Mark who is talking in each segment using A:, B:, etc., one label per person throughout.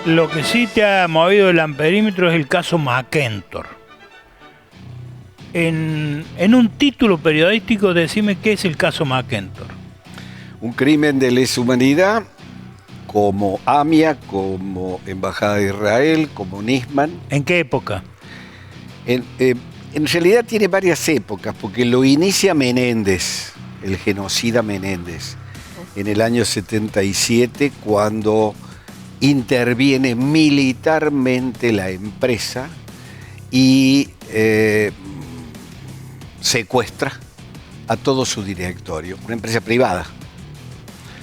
A: Lo que sí te ha movido el amperímetro es el caso McEntor. En un título periodístico, decime qué es el caso McEntor.
B: Un crimen de lesa humanidad, como AMIA, como Embajada de Israel, como Nisman.
A: ¿En qué época?
B: En realidad tiene varias épocas, porque lo inicia Menéndez, el genocida Menéndez, en el año 77, cuando interviene militarmente la empresa y secuestra a todo su directorio, una empresa privada.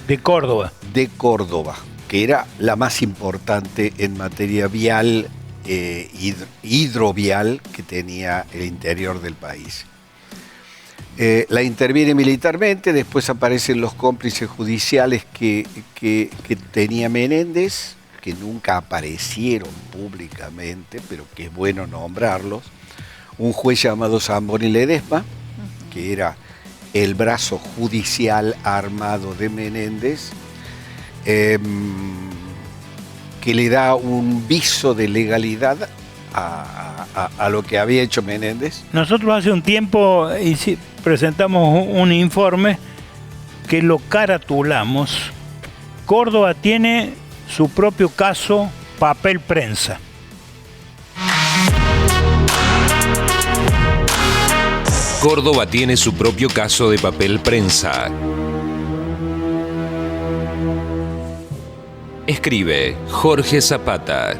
A: De Córdoba.
B: De Córdoba, que era la más importante en materia vial, hidrovial que tenía el interior del país. La interviene militarmente, después aparecen los cómplices judiciales que tenía Menéndez, que nunca aparecieron públicamente, pero que es bueno nombrarlos. Un juez llamado Zamboni Ledesma, que era el brazo judicial armado de Menéndez, que le da un viso de legalidad a lo que había hecho Menéndez.
A: Nosotros hace un tiempo presentamos un informe que lo caratulamos. Córdoba tiene su propio caso papel prensa.
C: Córdoba tiene su propio caso de papel prensa. Escribe Jorge Zapata.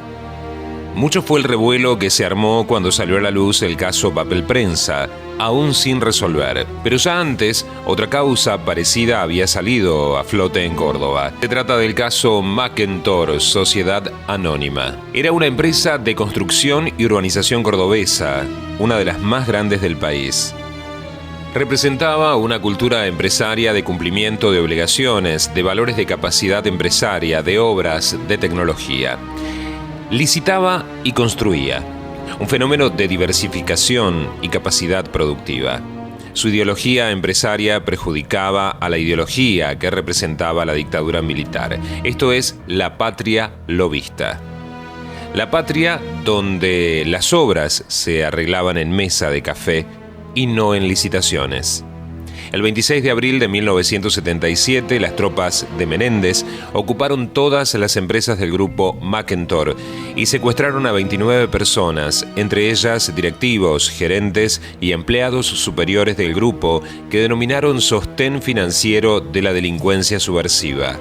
C: Mucho fue el revuelo que se armó cuando salió a la luz el caso Papel Prensa, aún sin resolver. Pero ya antes, otra causa parecida había salido a flote en Córdoba. Se trata del caso McEntor, Sociedad Anónima. Era una empresa de construcción y urbanización cordobesa, una de las más grandes del país. Representaba una cultura empresaria de cumplimiento de obligaciones, de valores de capacidad empresaria, de obras, de tecnología. Licitaba y construía, un fenómeno de diversificación y capacidad productiva. Su ideología empresaria perjudicaba a la ideología que representaba la dictadura militar. Esto es la patria lobista. La patria donde las obras se arreglaban en mesa de café y no en licitaciones. El 26 de abril de 1977, las tropas de Menéndez ocuparon todas las empresas del grupo McEntor y secuestraron a 29 personas, entre ellas directivos, gerentes y empleados superiores del grupo, que denominaron sostén financiero de la delincuencia subversiva.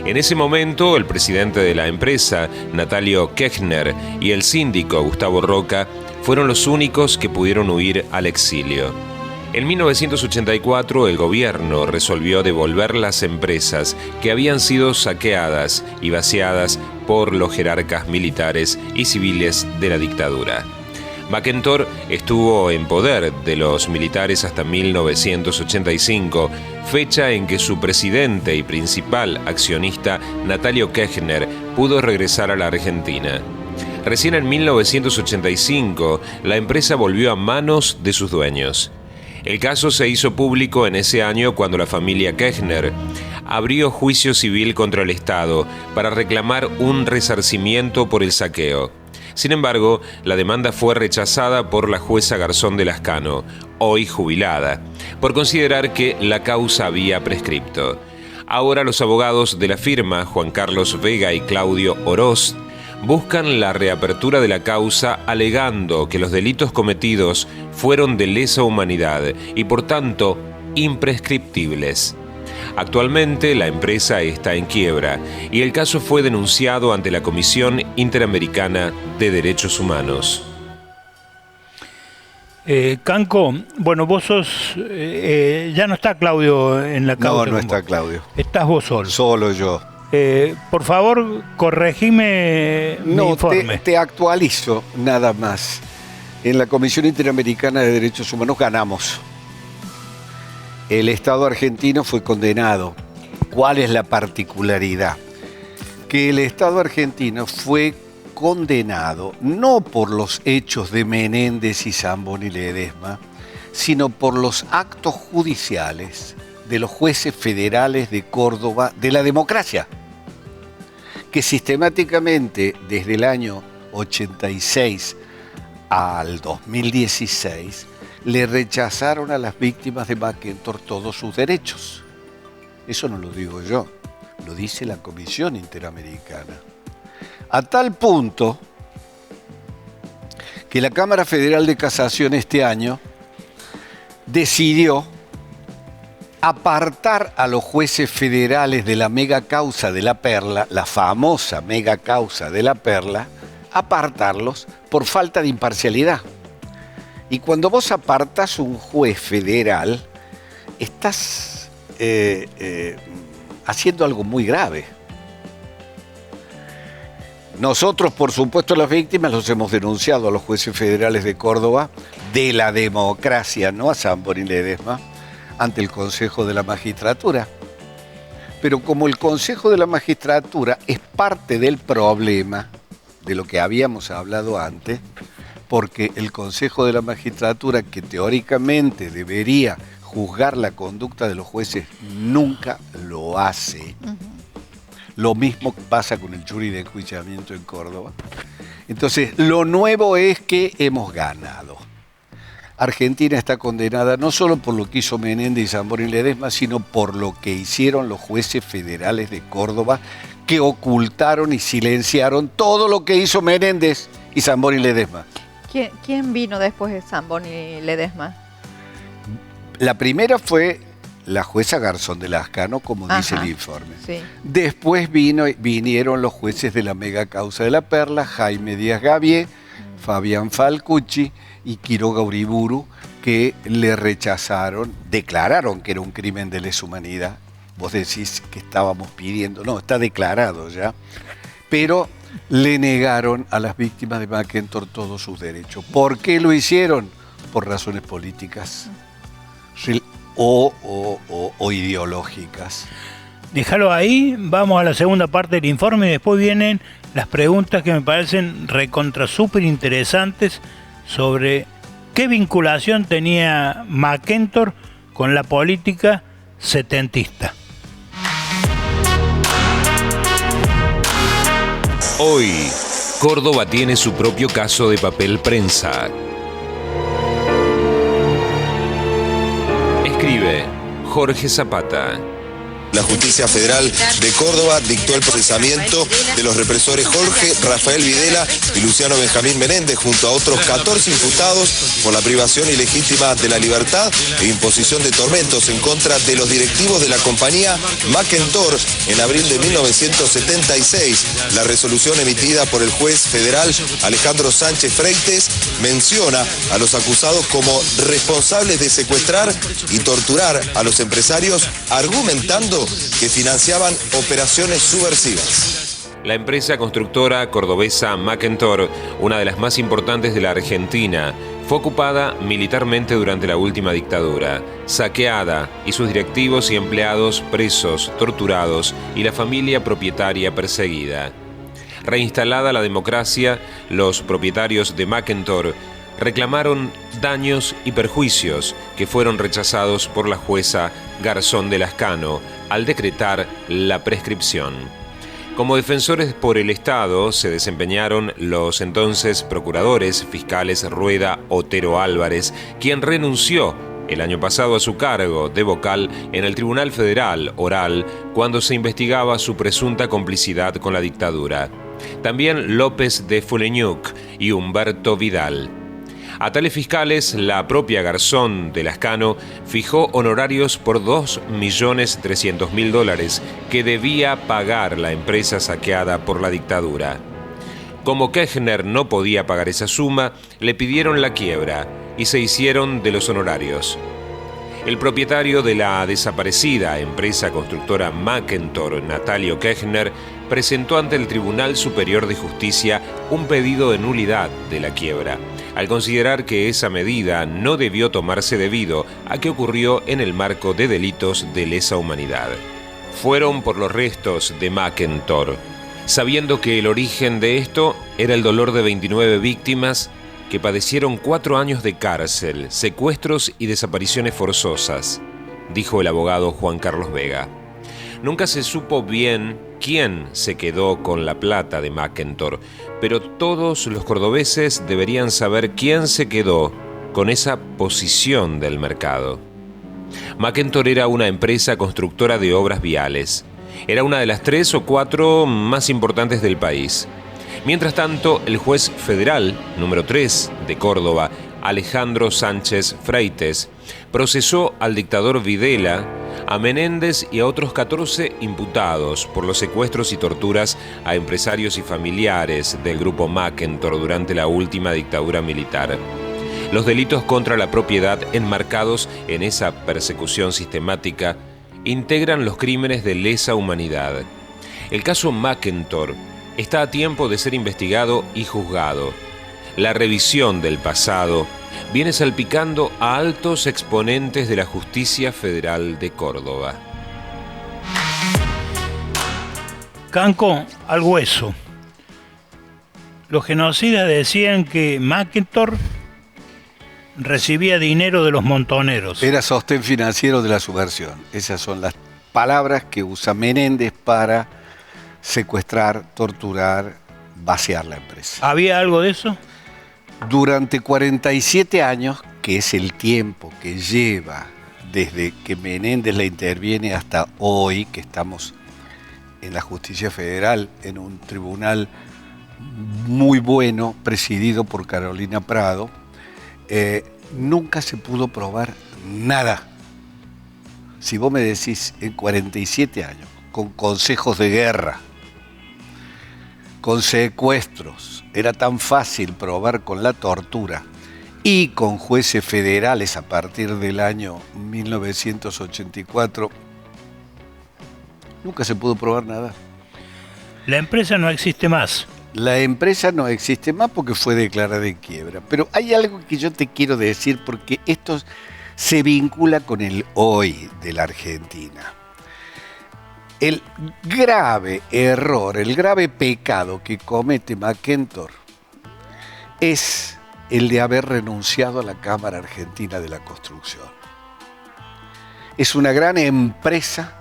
C: En ese momento, el presidente de la empresa, Natalio Kirchner, y el síndico, Gustavo Roca, fueron los únicos que pudieron huir al exilio. En 1984, el gobierno resolvió devolver las empresas que habían sido saqueadas y vaciadas por los jerarcas militares y civiles de la dictadura. McEntor estuvo en poder de los militares hasta 1985, fecha en que su presidente y principal accionista, Natalio Kirchner, pudo regresar a la Argentina. Recién en 1985, la empresa volvió a manos de sus dueños. El caso se hizo público en ese año cuando la familia Kirchner abrió juicio civil contra el Estado para reclamar un resarcimiento por el saqueo. Sin embargo, la demanda fue rechazada por la jueza Garzón de Lascano, hoy jubilada, por considerar que la causa había prescripto. Ahora los abogados de la firma, Juan Carlos Vega y Claudio Oroz, buscan la reapertura de la causa alegando que los delitos cometidos fueron de lesa humanidad y por tanto imprescriptibles. Actualmente la empresa está en quiebra y el caso fue denunciado ante la Comisión Interamericana de Derechos Humanos.
A: Canco, bueno, vos sos... ya no está Claudio en la causa.
B: No está Claudio.
A: Estás vos solo.
B: Solo yo.
A: Por favor, corregime mi informe.
B: Te actualizo nada más. En la Comisión Interamericana de Derechos Humanos ganamos. El Estado argentino fue condenado. ¿Cuál es la particularidad? Que el Estado argentino fue condenado no por los hechos de Menéndez y Zamboni Ledesma, sino por los actos judiciales de los jueces federales de Córdoba de la democracia, que sistemáticamente desde el año 86 al 2016 le rechazaron a las víctimas de McEntor todos sus derechos. Eso no lo digo yo, lo dice la Comisión Interamericana. A tal punto que la Cámara Federal de Casación este año decidió apartar a los jueces federales de la mega causa de la Perla, la famosa mega causa de la Perla, apartarlos por falta de imparcialidad. Y cuando vos apartás un juez federal, estás haciendo algo muy grave. Nosotros, por supuesto, las víctimas los hemos denunciado a los jueces federales de Córdoba, de la democracia, no a Sambori Ledesma, ante el Consejo de la Magistratura. Pero como el Consejo de la Magistratura es parte del problema de lo que habíamos hablado antes, porque el Consejo de la Magistratura, que teóricamente debería juzgar la conducta de los jueces, nunca lo hace. Lo mismo pasa con el jury de enjuiciamiento en Córdoba. Entonces, lo nuevo es que hemos ganado. Argentina está condenada no solo por lo que hizo Menéndez y Sambori Ledesma, sino por lo que hicieron los jueces federales de Córdoba, que ocultaron y silenciaron todo lo que hizo Menéndez y Sambori Ledesma.
D: ¿Quién vino después de Sambori Ledesma?
B: La primera fue la jueza Garzón de Lascano, como dice el informe.
D: Sí.
B: Después vinieron los jueces de la mega causa de la Perla, Jaime Díaz Gavié, Fabián Falcucci y Quiroga Uriburu, que le rechazaron, declararon que era un crimen de lesa humanidad. Vos decís que estábamos pidiendo, no, está declarado ya, pero le negaron a las víctimas de McEntor todos sus derechos. ¿Por qué lo hicieron? Por razones políticas o ideológicas.
A: Déjalo ahí, vamos a la segunda parte del informe y después vienen las preguntas que me parecen recontra súper interesantes sobre qué vinculación tenía McEntor con la política setentista.
C: Hoy, Córdoba tiene su propio caso de papel prensa. Escribe Jorge Zapata.
E: La Justicia Federal de Córdoba dictó el procesamiento de los represores Jorge Rafael Videla y Luciano Benjamín Menéndez junto a otros 14 imputados por la privación ilegítima de la libertad e imposición de tormentos en contra de los directivos de la compañía McEntor en abril de 1976. La resolución emitida por el juez federal Alejandro Sánchez Freites menciona a los acusados como responsables de secuestrar y torturar a los empresarios, argumentando que financiaban operaciones subversivas.
C: La empresa constructora cordobesa McEntor, una de las más importantes de la Argentina, fue ocupada militarmente durante la última dictadura, saqueada y sus directivos y empleados presos, torturados y la familia propietaria perseguida. Reinstalada la democracia, los propietarios de McEntor reclamaron daños y perjuicios que fueron rechazados por la jueza Garzón de Lascano al decretar la prescripción. Como defensores por el Estado se desempeñaron los entonces procuradores fiscales Rueda Otero Álvarez, quien renunció el año pasado a su cargo de vocal en el Tribunal Federal Oral cuando se investigaba su presunta complicidad con la dictadura. También López de Fuleñuc y Humberto Vidal. A tales fiscales, la propia Garzón de Lascano fijó honorarios por $2.300.000 que debía pagar la empresa saqueada por la dictadura. Como Kirchner no podía pagar esa suma, le pidieron la quiebra y se hicieron de los honorarios. El propietario de la desaparecida empresa constructora McEntor, Natalio Kirchner, presentó ante el Tribunal Superior de Justicia un pedido de nulidad de la quiebra, al considerar que esa medida no debió tomarse debido a que ocurrió en el marco de delitos de lesa humanidad. Fueron por los restos de McEntor, sabiendo que el origen de esto era el dolor de 29 víctimas que padecieron 4 años de cárcel, secuestros y desapariciones forzosas, dijo el abogado Juan Carlos Vega. Nunca se supo bien quién se quedó con la plata de Mackentor, pero todos los cordobeses deberían saber quién se quedó con esa posición del mercado. Mackentor era una empresa constructora de obras viales. Era una de las 3 o 4 más importantes del país. Mientras tanto, el juez federal número 3 de Córdoba, Alejandro Sánchez Freites, procesó al dictador Videla, a Menéndez y a otros 14 imputados por los secuestros y torturas a empresarios y familiares del grupo Mackentor durante la última dictadura militar. Los delitos contra la propiedad enmarcados en esa persecución sistemática integran los crímenes de lesa humanidad. El caso Mackentor está a tiempo de ser investigado y juzgado. La revisión del pasado viene salpicando a altos exponentes de la Justicia Federal de Córdoba.
A: Canco, al hueso. Los genocidas decían que Mackentor recibía dinero de los montoneros.
B: Era sostén financiero de la subversión. Esas son las palabras que usa Menéndez para secuestrar, torturar, vaciar la empresa.
A: ¿Había algo de eso?
B: Durante 47 años, que es el tiempo que lleva desde que Menéndez la interviene hasta hoy, que estamos en la Justicia Federal, en un tribunal muy bueno, presidido por Carolina Prado, nunca se pudo probar nada. Si vos me decís en 47 años, con consejos de guerra, con secuestros, era tan fácil probar con la tortura y con jueces federales a partir del año 1984, nunca se pudo probar nada.
A: La empresa no existe más.
B: La empresa no existe más porque fue declarada en quiebra. Pero hay algo que yo te quiero decir porque esto se vincula con el hoy de la Argentina. El grave error, el grave pecado que comete Mackentor es el de haber renunciado a la Cámara Argentina de la Construcción. Es una gran empresa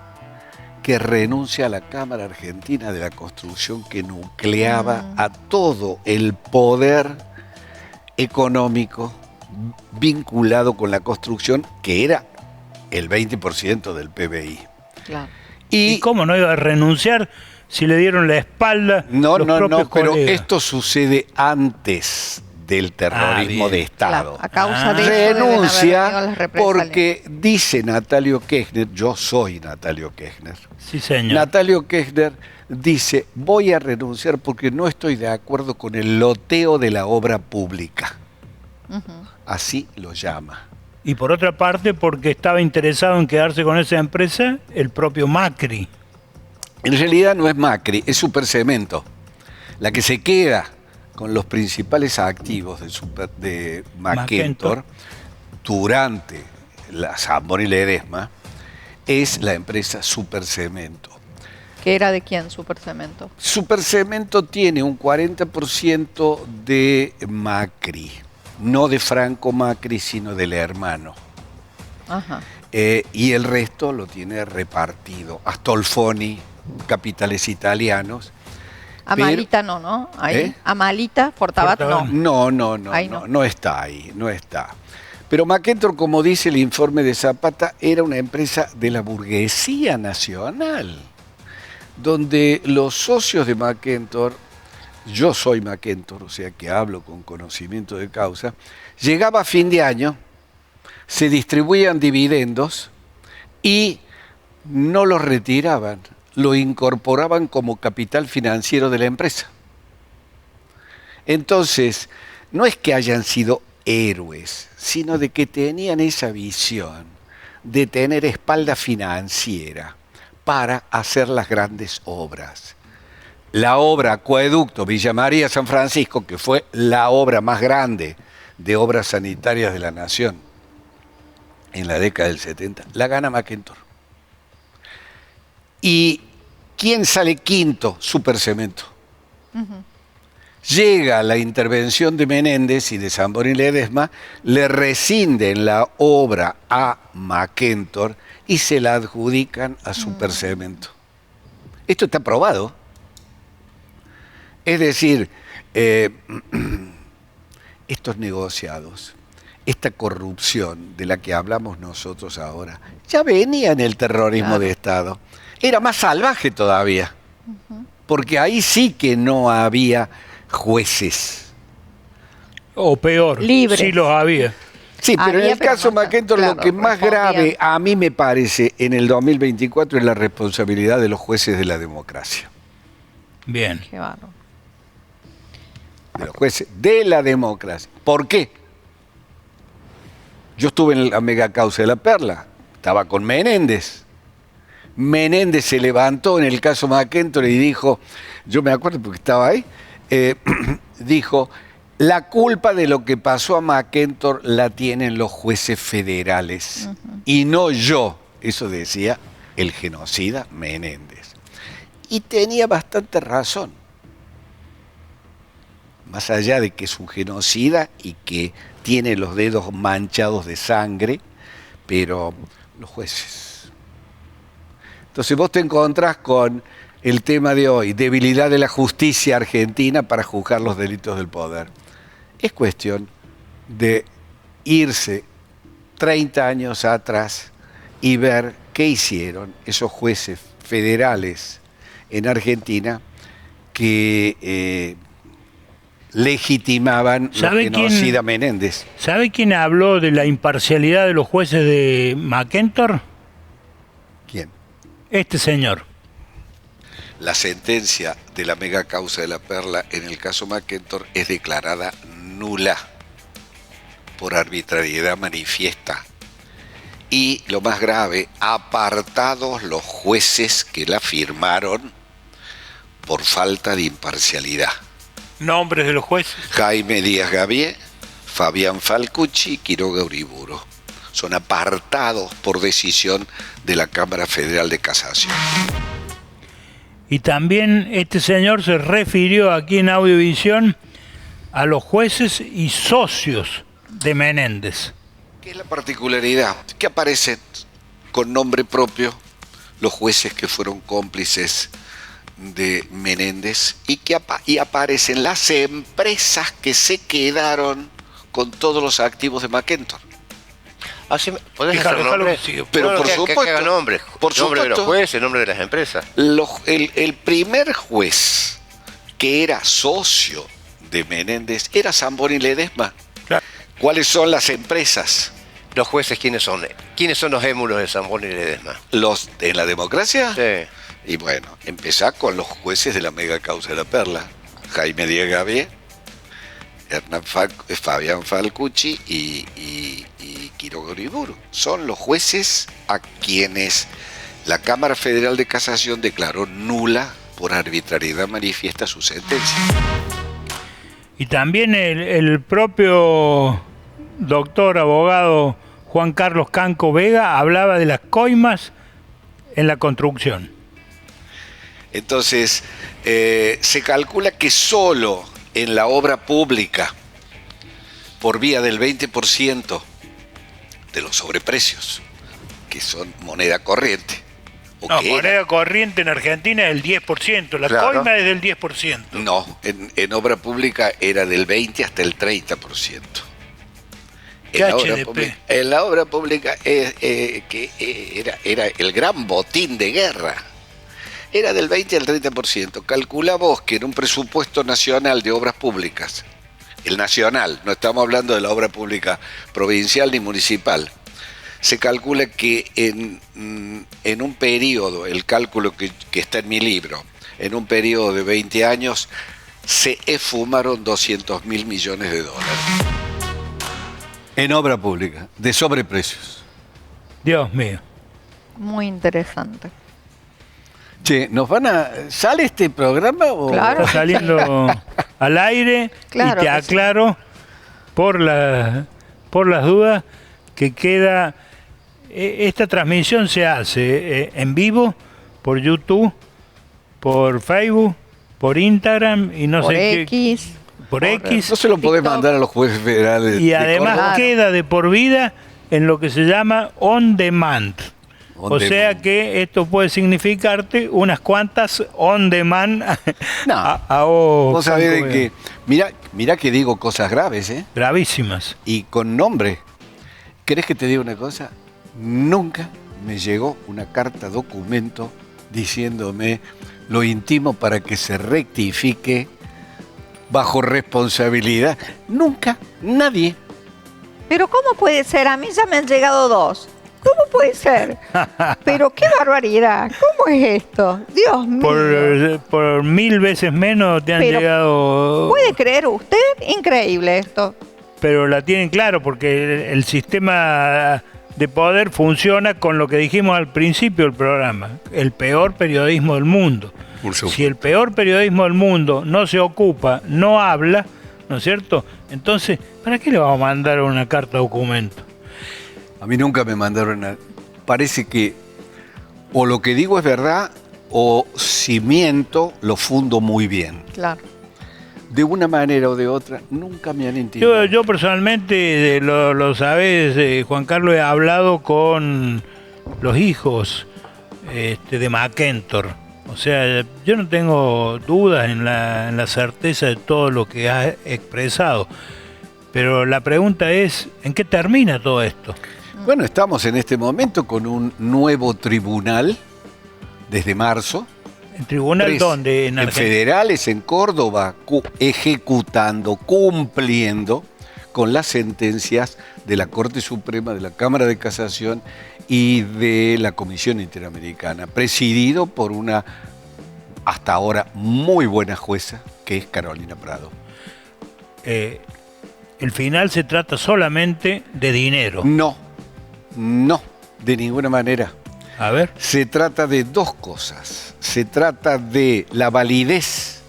B: que renuncia a la Cámara Argentina de la Construcción que nucleaba a todo el poder económico vinculado con la construcción, que era el 20% del PBI.
D: Claro.
A: ¿Y cómo no iba a renunciar si le dieron la espalda?
B: No, pero
A: colegas?
B: esto sucede antes del terrorismo de Estado.
D: Claro, a causa de eso deben haber
B: renuncia
D: venido las represalias.
B: porque dice Natalio Kirchner, yo soy Natalio Kirchner.
A: Sí, señor.
B: Natalio Kirchner dice, voy a renunciar porque no estoy de acuerdo con el loteo de la obra pública. Así lo llama.
A: Y por otra parte, porque estaba interesado en quedarse con esa empresa, el propio Macri.
B: En realidad no es Macri, es Supercemento. La que se queda con los principales activos de Mackentor durante la Zamboni Ledesma es la empresa Supercemento.
D: ¿Qué era de quién, Supercemento?
B: Supercemento tiene un 40% de Macri, no de Franco Macri, sino del hermano.
D: Ajá.
B: Y el resto lo tiene repartido. Astolfoni, capitales italianos.
D: Amalita no. Ahí. Amalita, Fortabat no.
B: No está ahí, no está. Pero Mackentor, como dice el informe de Zapata, era una empresa de la burguesía nacional, donde los socios de Mackentor, yo soy Mackentor, o sea que hablo con conocimiento de causa, llegaba a fin de año, se distribuían dividendos y no los retiraban, lo incorporaban como capital financiero de la empresa. Entonces, no es que hayan sido héroes, sino de que tenían esa visión de tener espalda financiera para hacer las grandes obras. La obra Acueducto Villa María San Francisco, que fue la obra más grande de obras sanitarias de la nación en la década del 70, la gana Mackentor. ¿Y quién sale quinto? Supercemento. Llega la intervención de Menéndez y de Zamboni Ledesma, le rescinden la obra a Mackentor y se la adjudican a Supercemento. Esto está probado. Es decir, estos negociados, esta corrupción de la que hablamos nosotros ahora, ya venía en el terrorismo de Estado. Era más salvaje todavía, porque ahí sí que no había jueces.
A: O peor,
D: Libres.
A: sí los había.
B: Sí, pero
D: Había,
B: en el
D: pero
B: caso
D: no
B: McEntore
D: claro,
B: lo que más
D: respondían.
B: grave a mí me parece en el 2024 es la responsabilidad de los jueces de la democracia.
A: Bien.
D: Qué bárbaro.
B: De los jueces de la democracia. ¿Por qué? Yo estuve en la mega causa de la Perla, estaba con Menéndez. Menéndez se levantó en el caso McEntore y dijo, yo me acuerdo porque estaba ahí, dijo, la culpa de lo que pasó a McEntore la tienen los jueces federales y no yo. Eso decía el genocida Menéndez. Y tenía bastante razón. Más allá de que es un genocida y que tiene los dedos manchados de sangre, pero los jueces. Entonces vos te encontrás con el tema de hoy, debilidad de la justicia argentina para juzgar los delitos del poder. Es cuestión de irse 30 años atrás y ver qué hicieron esos jueces federales en Argentina que legitimaban los genocida Menéndez.
A: ¿Sabe quién habló de la imparcialidad de los jueces de McEntore?
B: ¿Quién?
A: Este señor.
B: La sentencia de la mega causa de la Perla en el caso McEntore es declarada nula por arbitrariedad manifiesta. Y lo más grave, apartados los jueces que la firmaron por falta de imparcialidad.
A: Nombres de los jueces.
B: Jaime Díaz Gavié, Fabián Falcucci y Quiroga Uriburu. Son apartados por decisión de la Cámara Federal de Casación.
A: Y también este señor se refirió aquí en Audiovisión a los jueces y socios de Menéndez.
B: ¿Qué es la particularidad? Que aparecen con nombre propio los jueces que fueron cómplices de Menéndez y aparecen las empresas que se quedaron con todos los activos de McEntore.
F: Así, ¿podés hacer nombre?
B: Pero por supuesto.
F: Que haga nombre.
B: Por
F: nombre de los
B: supuesto.
F: jueces, nombre de las empresas.
B: El primer juez que era socio de Menéndez era Zamboni Ledesma.
A: Claro.
B: ¿Cuáles son las empresas?
F: ¿Los jueces quiénes son? ¿Quiénes son los émulos de Zamboni y Ledesma?
B: ¿Los en la democracia?
F: Sí.
B: Y bueno, empezá con los jueces de la mega causa de la Perla. Jaime Díaz Gavié, Fabián Falcucci y Quiroga Uriburu. Son los jueces a quienes la Cámara Federal de Casación declaró nula por arbitrariedad manifiesta su sentencia.
A: Y también el propio doctor abogado Juan Carlos Canco Vega hablaba de las coimas en la construcción.
B: Entonces, se calcula que solo en la obra pública, por vía del 20% de los sobreprecios, que son moneda corriente.
A: No, moneda corriente en Argentina es el 10%, la
B: Claro.
A: coima es del 10%.
B: No, en obra pública era del 20 hasta el 30%. En la obra pública era el gran botín de guerra. Era del 20 al 30%. Calcula vos que en un presupuesto nacional de obras públicas, el nacional, no estamos hablando de la obra pública provincial ni municipal, se calcula que en un periodo, el cálculo que está en mi libro, en un periodo de 20 años, se esfumaron 200.000 millones de dólares. En obra pública, de sobreprecios.
A: Dios mío.
D: Muy interesante.
B: Che, ¿sale este programa o...?
D: Claro.
A: Está saliendo al aire
D: Claro
A: y te
D: que
A: aclaro por las dudas que queda. Esta transmisión se hace en vivo por YouTube, por Facebook, por Instagram y no
D: Por
A: sé
D: X.
A: qué. Por X.
B: No se lo podés
D: TikTok.
B: mandar a los jueces federales.
A: Y
B: de
A: además
B: Córdoba.
D: Claro.
A: queda de por vida en lo que se llama on demand. O sea que esto puede significarte unas cuantas on demand.
B: No, vos sabés de que... Mirá que digo cosas graves, ¿eh?
A: Gravísimas.
B: Y con nombre. ¿Querés que te diga una cosa? Nunca me llegó una carta documento diciéndome lo intimo para que se rectifique bajo responsabilidad. Nunca, nadie.
D: Pero ¿cómo puede ser? A mí ya me han llegado 2. ¿Cómo puede ser? Pero qué barbaridad. ¿Cómo es esto? Dios mío.
A: Por 1000 veces menos te han llegado...
D: ¿Puede creer usted? Increíble esto.
A: Pero la tienen claro porque el sistema de poder funciona con lo que dijimos al principio del programa. El peor periodismo del mundo. Si el peor periodismo del mundo no se ocupa, no habla, ¿no es cierto? Entonces, ¿para qué le vamos a mandar una carta documento?
B: A mí nunca me mandaron nada. Parece que o lo que digo es verdad o si miento lo fundo muy bien.
D: Claro.
B: De una manera o de otra, nunca me han intimidado.
A: Yo personalmente, lo sabés, Juan Carlos, he hablado con los hijos de McEntor. O sea, yo no tengo dudas en la certeza de todo lo que has expresado. Pero la pregunta es, ¿en qué termina todo esto?
B: Bueno, estamos en este momento con un nuevo tribunal desde marzo.
A: ¿En tribunal dónde?
B: En federales, en Córdoba, ejecutando, cumpliendo con las sentencias de la Corte Suprema, de la Cámara de Casación y de la Comisión Interamericana, presidido por una, hasta ahora, muy buena jueza, que es Carolina Prado.
A: El final se trata solamente de dinero.
B: No, de ninguna manera.
A: A ver.
B: Se trata de dos cosas. Se trata de la validez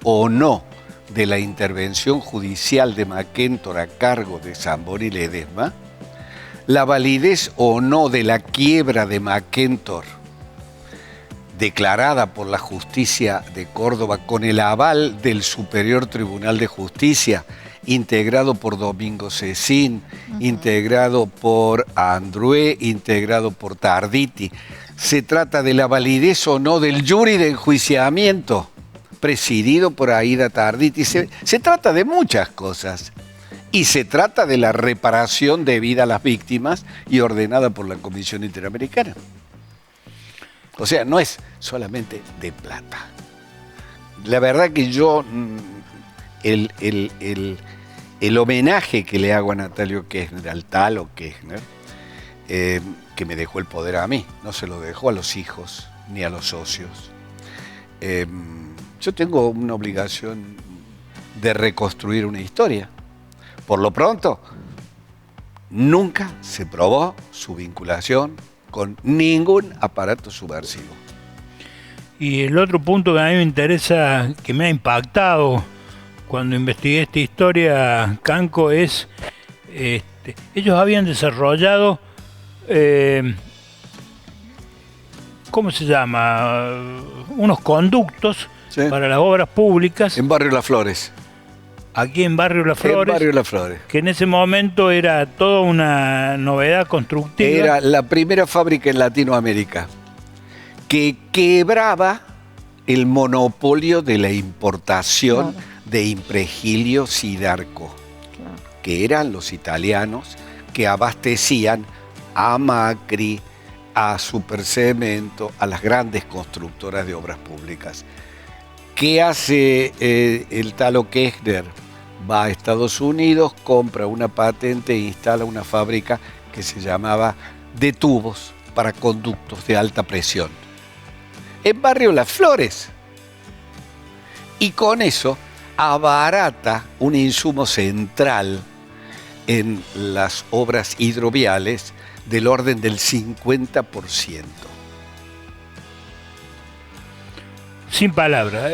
B: o no de la intervención judicial de McEntor a cargo de Zamboni Ledesma, la validez o no de la quiebra de McEntor declarada por la justicia de Córdoba con el aval del Superior Tribunal de Justicia, integrado por Domingo Cecín, integrado por Andrué, integrado por Tarditi. Se trata de la validez o no del jury de enjuiciamiento, presidido por Aida Tarditi. Se trata de muchas cosas. Y se trata de la reparación debida a las víctimas y ordenada por la Comisión Interamericana. O sea, no es solamente de plata. La verdad que yo... El homenaje que le hago a Natalio Kirchner, al Talo Kirchner, que me dejó el poder a mí, no se lo dejó a los hijos ni a los socios. Yo tengo una obligación de reconstruir una historia. Por lo pronto, nunca se probó su vinculación con ningún aparato subversivo.
A: Y el otro punto que a mí me interesa, que me ha impactado cuando investigué esta historia, Canco, es ellos habían desarrollado ¿cómo se llama? Unos conductos para las obras públicas.
B: En Barrio Las Flores.
A: Aquí en Barrio Las Flores.
B: En Barrio Las Flores.
A: Que en ese momento era toda una novedad constructiva.
B: Era la primera fábrica en Latinoamérica que quebraba el monopolio de la importación de Impregilio Sidarco, que eran los italianos que abastecían a Macri, a Supercemento, a las grandes constructoras de obras públicas. ¿Qué hace el Talo Kirchner? Va a Estados Unidos, compra una patente e instala una fábrica que se llamaba de tubos para conductos de alta presión en Barrio Las Flores. Y con eso abarata un insumo central en las obras hidroviales del orden del 50%.
A: Sin palabras,